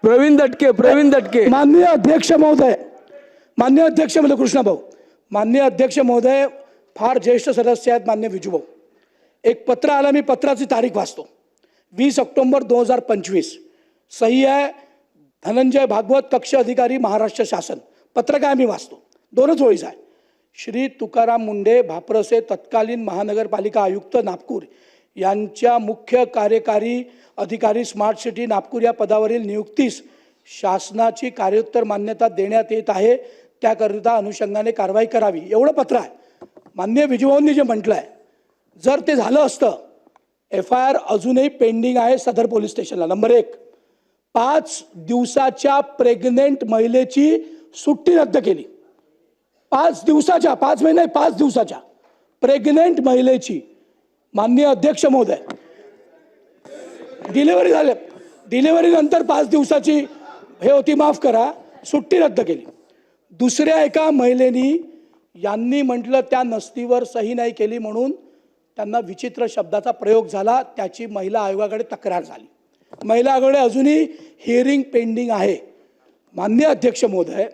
प्रवीण दटके माननीय अध्यक्ष महोदय, माननीय अध्यक्ष म्हणजे कृष्णाभाऊ, माननीय अध्यक्ष महोदय फार ज्येष्ठ सदस्य आहेत माननीय विजूभाऊ. एक पत्र आलं, मी पत्राची तारीख वाचतो. 20 ऑक्टोबर 2025. सही आहे धनंजय भागवत, कक्ष अधिकारी महाराष्ट्र शासन. पत्र काय मी वाचतो, दोनच ओळीच आहे. श्री तुकाराम मुंढे भाप्रसे तत्कालीन महानगरपालिका आयुक्त नागपूर यांच्या मुख्य कार्यकारी अधिकारी स्मार्ट सिटी नागपूर या पदावरील नियुक्तीस शासनाची कार्योत्तर मान्यता देण्यात येत आहे, त्याकरिता अनुषंगाने कारवाई करावी, एवढं पत्र आहे. माननीय विजूभाऊंनी जे म्हटलं आहे, जर ते झालं असतं, FIR अजूनही पेंडिंग आहे सदर पोलीस स्टेशनला. नंबर 1, 5 दिवसाच्या प्रेग्नेंट महिलेची सुट्टी रद्द केली. 5 दिवसाच्या, 5 महिने 5 दिवसाच्या प्रेग्नेंट महिलेची, माननीय अध्यक्ष महोदय, डिलिव्हरी झाले, डिलिव्हरी नंतर 5 दिवसाची हे होती, माफ करा, सुट्टी रद्द केली. दुसऱ्या एका महिलेनी यांनी म्हटलं त्या नसतीवर सही नाही केली म्हणून त्यांना विचित्र शब्दाचा प्रयोग झाला, त्याची महिला आयोगाकडे तक्रार झाली. महिला आयोगाकडे अजूनही हिअरिंग पेंडिंग आहे. माननीय अध्यक्ष महोदय,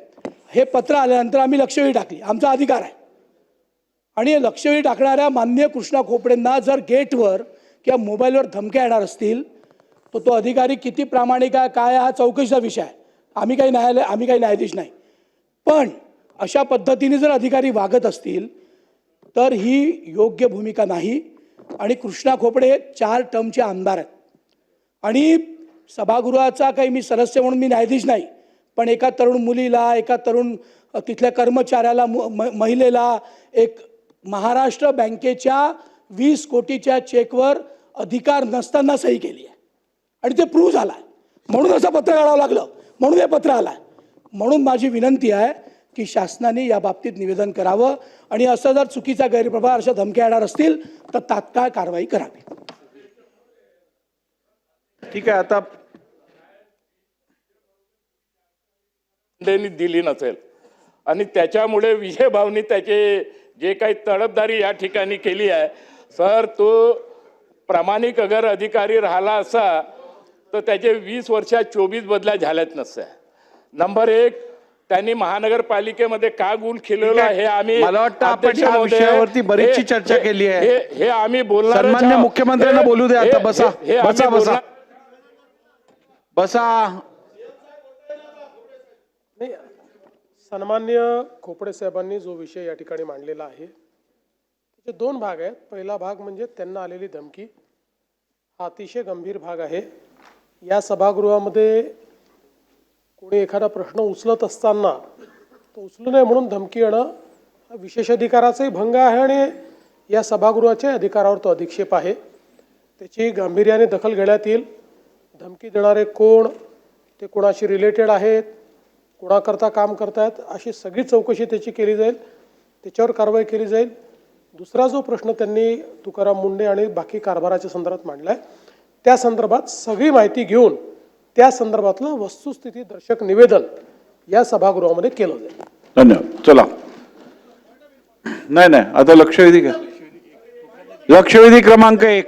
हे पत्र आल्यानंतर आम्ही लक्षवेधी टाकली, आमचा अधिकार आहे. आणि लक्षवेधी टाकणाऱ्या माननीय कृष्णा खोपडेंना जर गेटवर किंवा मोबाईलवर धमक्या येणार असतील तर तो अधिकारी किती प्रामाणिक आहे काय हा चौकशीचा विषय आहे. आम्ही काही न्यायाधीश नाही. पण अशा पद्धतीने जर अधिकारी वागत असतील तर ही योग्य भूमिका नाही. आणि कृष्णा खोपडे 4 टर्मचे आमदार आहेत आणि सभागृहाचा काही मी सदस्य म्हणून मी न्यायाधीश नाही, पण एका तरुण मुलीला, एका तरुण तिथल्या कर्मचाऱ्याला, महिलेला एक महाराष्ट्र बँकेच्या 20 कोटीच्या चेकवर अधिकार नसताना सही केली आहे आणि ते प्रूव्ह झाला आहे. म्हणून असं पत्र काढावं लागलं, म्हणून हे पत्र आलं आहे. म्हणून माझी विनंती आहे की शासनाने या बाबतीत निवेदन करावं आणि असं जर चुकीचा गैरप्रभाव, अशा धमक्या येणार असतील तर तात्काळ कारवाई करावी. ठीक आहे. आता दिली नसेल आणि त्याच्यामुळे विजय भाऊनी त्याचे जे काही तडफदारी या ठिकाणी केली आहे, सर तो प्रामाणिक अगर अधिकारी राहिला असा तर त्याचे 20 वर्षात 24 बदल्या झाल्याच नसत्या. नंबर 1, त्यांनी महानगरपालिकेमध्ये का गुण खिलवला हे आम्ही, मला वाटतं आपण या विषयावरती बरीचशी चर्चा केली आहे. हे आम्ही बोलणार. सन्माननीय मुख्यमंत्र्यांना बोलू दे आता. बसा बसा बसा बसा. सन्मान्य खोपडे साहेबांनी जो विषय या ठिकाणी मांडलेला आहे त्याचे 2 भाग आहेत. पहिला भाग म्हणजे त्यांना आलेली धमकी, हा अतिशय गंभीर भाग आहे. या सभागृहामध्ये कोणी एखादा प्रश्न उचलत असताना तो उचलू नये म्हणून धमकी येणं हा विशेष अधिकाराचाही भंग आहे आणि या सभागृहाच्या अधिकारावर तो अधिक्षेप आहे. त्याची गांभीर्याने दखल घेण्यात येईल. धमकी देणारे कोण, ते कोणाशी रिलेटेड आहेत, कोणाकरता काम करतायत, अशी सगळी चौकशी त्याची केली जाईल, त्याच्यावर कारवाई केली जाईल. दुसरा जो प्रश्न त्यांनी तुकाराम मुंढे आणि बाकी कारभाराच्या संदर्भात मांडला आहे, त्या संदर्भात सगळी माहिती घेऊन त्या संदर्भातलं वस्तुस्थिती दर्शक निवेदन या सभागृहामध्ये केलं जाईल. धन्यवाद. चला. नाही आता लक्षवेधी क्रमांक 1.